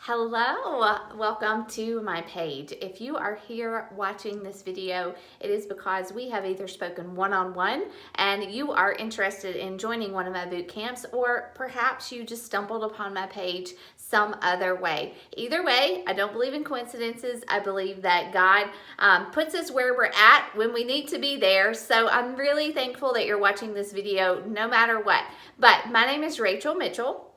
Hello, welcome to my page. If you are here watching this video, it is because we have either spoken one-on-one and you are interested in joining one of my boot camps, or perhaps you just stumbled upon my page some other way. Either way, I don't believe in coincidences. I believe that God puts us where we're at when we need to be there. So I'm really thankful that you're watching this video no matter what. But my name is Rachel Mitchell.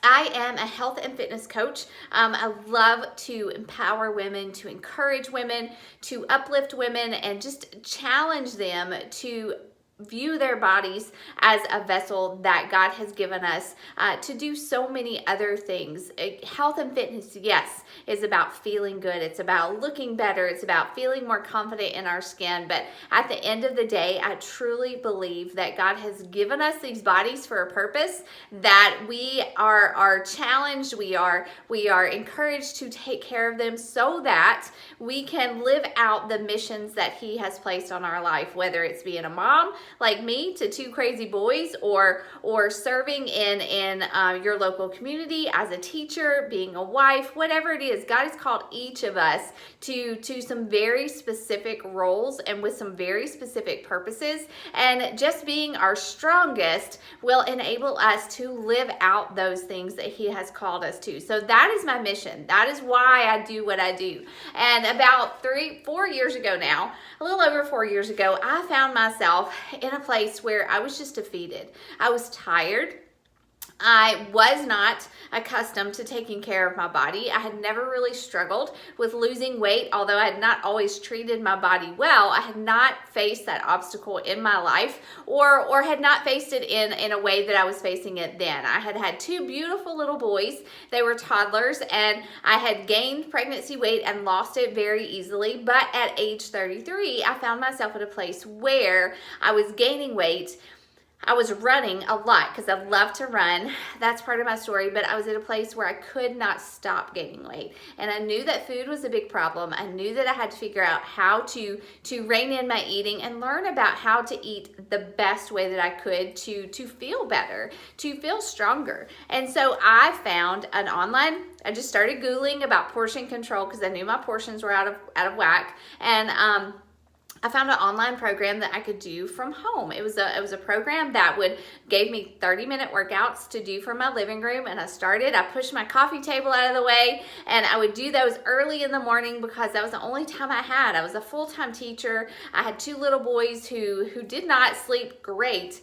I am a health and fitness coach. I love to empower women, to encourage women, to uplift women, and just challenge them to view their bodies as a vessel that God has given us to do so many other things. Health and fitness, yes, is about feeling good. It's about looking better. It's about feeling more confident in our skin. But at the end of the day, I truly believe that God has given us these bodies for a purpose, that we are challenged, we are encouraged to take care of them so that we can live out the missions that He has placed on our life, whether it's being a mom, like me, to two crazy boys, or serving in your local community as a teacher, being a wife, whatever it is. God has called each of us to some very specific roles and with some very specific purposes, and just being our strongest will enable us to live out those things that He has called us to. So that is my mission. That is why I do what I do. And about 4 years ago now, a little over 4 years ago, I found myself in a place where I was just defeated. I was tired. I was not accustomed to taking care of my body. I had never really struggled with losing weight, although I had not always treated my body well. I had not faced that obstacle in my life, or had not faced it in a way that I was facing it then. I had had two beautiful little boys. They were toddlers, and I had gained pregnancy weight and lost it very easily. But at age 33, I found myself at a place where I was gaining weight. I was running a lot because I love to run. That's part of my story, but I was at a place where I could not stop gaining weight. And I knew that food was a big problem. I knew that I had to figure out how to rein in my eating and learn about how to eat the best way that I could to feel better, to feel stronger. And so I found I just started Googling about portion control because I knew my portions were out of whack. And I found an online program that I could do from home. It was a program that gave me 30-minute workouts to do from my living room. And I pushed my coffee table out of the way, and I would do those early in the morning because that was the only time I had. I was a full-time teacher. I had two little boys who did not sleep great.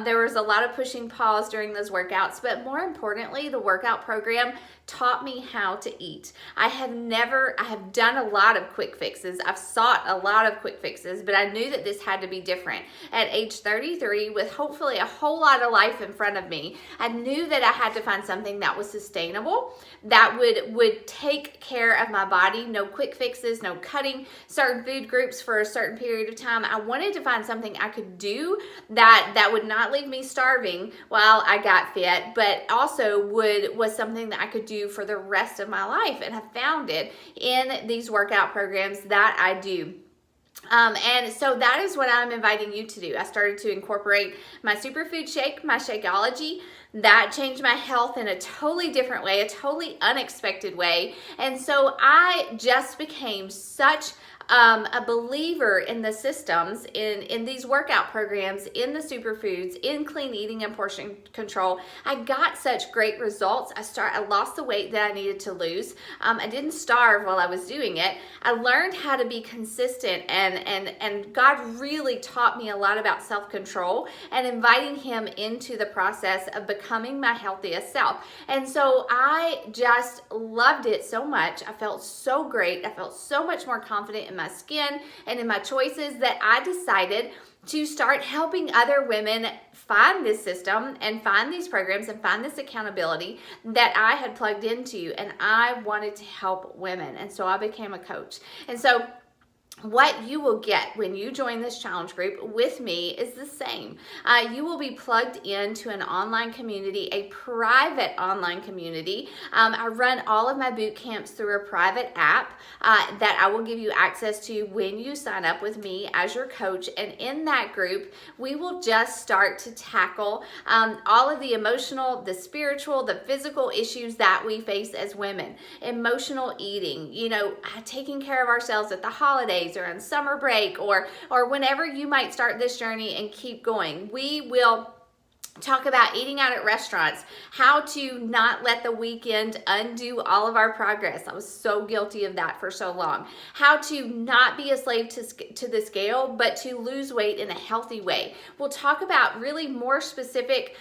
There was a lot of pushing pause during those workouts, but more importantly, the workout program taught me how to eat. I have done a lot of quick fixes. I've sought a lot of quick fixes, but I knew that this had to be different. At age 33, with hopefully a whole lot of life in front of me, I knew that I had to find something that was sustainable, that would take care of my body. No quick fixes, no cutting certain food groups for a certain period of time. I wanted to find something I could do that would not leave me starving while I got fit, but also was something that I could do for the rest of my life. And I found it in these workout programs that I do. And so that is what I'm inviting you to do. I started to incorporate my superfood shake, my Shakeology. That changed my health in a totally different way, a totally unexpected way. And so I just became such a believer in the systems, in these workout programs, in the superfoods, in clean eating and portion control. I got such great results. I lost the weight that I needed to lose. I didn't starve while I was doing it. I learned how to be consistent, and God really taught me a lot about self-control and inviting Him into the process of becoming my healthiest self. And so I just loved it so much. I felt so great. I felt so much more confident in my skin and in my choices that I decided to start helping other women find this system and find these programs and find this accountability that I had plugged into. And I wanted to help women. And so I became a coach. And so what you will get when you join this challenge group with me is the same. You will be plugged into an online community, a private online community. I run all of my boot camps through a private app that I will give you access to when you sign up with me as your coach. And in that group, we will just start to tackle all of the emotional, the spiritual, the physical issues that we face as women. Emotional eating, taking care of ourselves at the holidays or on summer break or whenever you might start this journey and keep going. We will talk about eating out at restaurants, how to not let the weekend undo all of our progress. I was so guilty of that for so long. How to not be a slave to the scale, but to lose weight in a healthy way. We'll talk about really more specific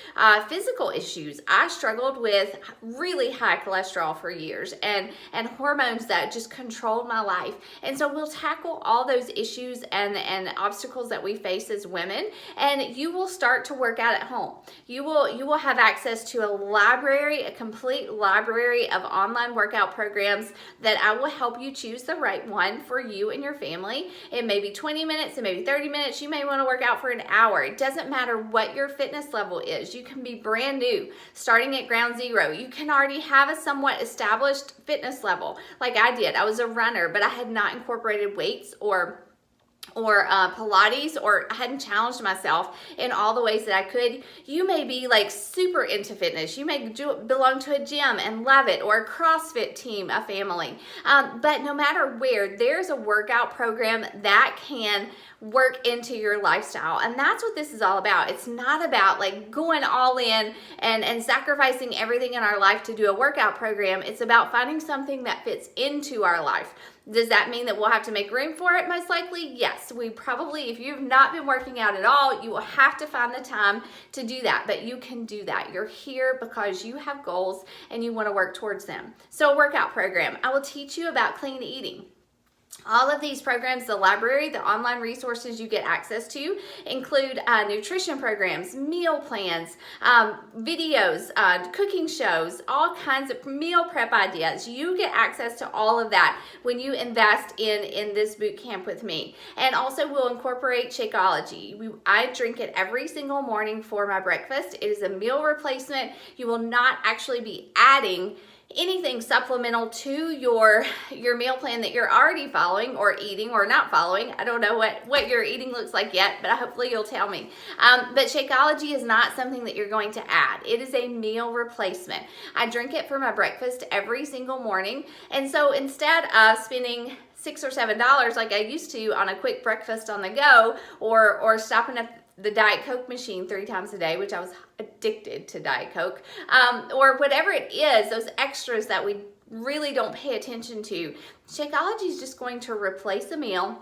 physical issues. I struggled with really high cholesterol for years and hormones that just controlled my life. And so we'll tackle all those issues and obstacles that we face as women, and you will start to work out at home. You will have access to a complete library of online workout programs that I will help you choose the right one for you and your family. It may be 20 minutes, it may be 30 minutes. You may want to work out for an hour. It doesn't matter what your fitness level is. You can be brand new, starting at ground zero. You can already have a somewhat established fitness level like I did. I was a runner, but I had not incorporated weights or Pilates, or I hadn't challenged myself in all the ways that I could. You may be like super into fitness. You may belong to a gym and love it, or a CrossFit team, a family. But no matter where, there's a workout program that can work into your lifestyle. And that's what this is all about. It's not about like going all in and sacrificing everything in our life to do a workout program. It's about finding something that fits into our life. Does that mean that we'll have to make room for it? Most likely, yes. We probably, if you've not been working out at all, you will have to find the time to do that. But you can do that. You're here because you have goals and you want to work towards them. So a workout program. I will teach you about clean eating. All of these programs, the library, the online resources you get access to include nutrition programs, meal plans, videos, cooking shows, all kinds of meal prep ideas. You get access to all of that when you invest in this boot camp with me. And also we'll incorporate Shakeology. I drink it every single morning for my breakfast. It is a meal replacement. You will not actually be adding anything supplemental to your meal plan that you're already following or eating or not following. I don't know what your eating looks like yet, but hopefully you'll tell me. But Shakeology is not something that you're going to add. It is a meal replacement. I drink it for my breakfast every single morning. And so instead of spending $6 or $7 like I used to on a quick breakfast on the go, or stopping at the Diet Coke machine 3 times a day, which I was addicted to Diet Coke, or whatever it is, those extras that we really don't pay attention to. Shakeology is just going to replace a meal.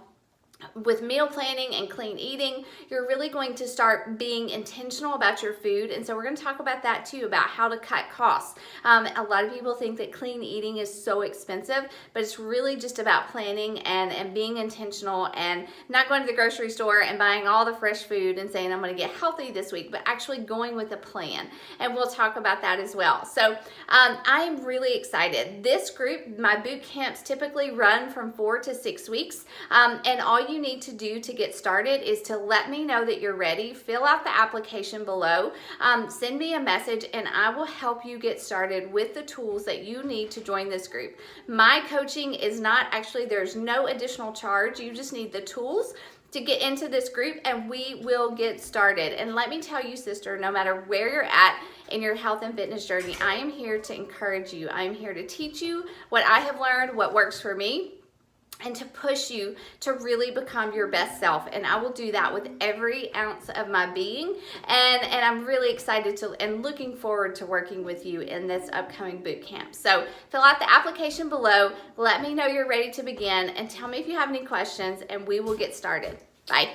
With meal planning and clean eating, you're really going to start being intentional about your food. And so we're going to talk about that too, about how to cut costs. A lot of people think that clean eating is so expensive, but it's really just about planning and being intentional and not going to the grocery store and buying all the fresh food and saying, I'm going to get healthy this week, but actually going with a plan. And we'll talk about that as well. So I am really excited. This group, my boot camps typically run from 4 to 6 weeks. And all you need to do to get started is to let me know that you're ready. Fill out the application below. Send me a message and I will help you get started with the tools that you need to join this group. My coaching is not actually, there's no additional charge. You just need the tools to get into this group and we will get started. And let me tell you, sister, no matter where you're at in your health and fitness journey, I am here to encourage you. I am here to teach you what I have learned, what works for me, and to push you to really become your best self. And I will do that with every ounce of my being. And I'm really excited and looking forward to working with you in this upcoming boot camp. So fill out the application below. Let me know you're ready to begin and tell me if you have any questions and we will get started. Bye.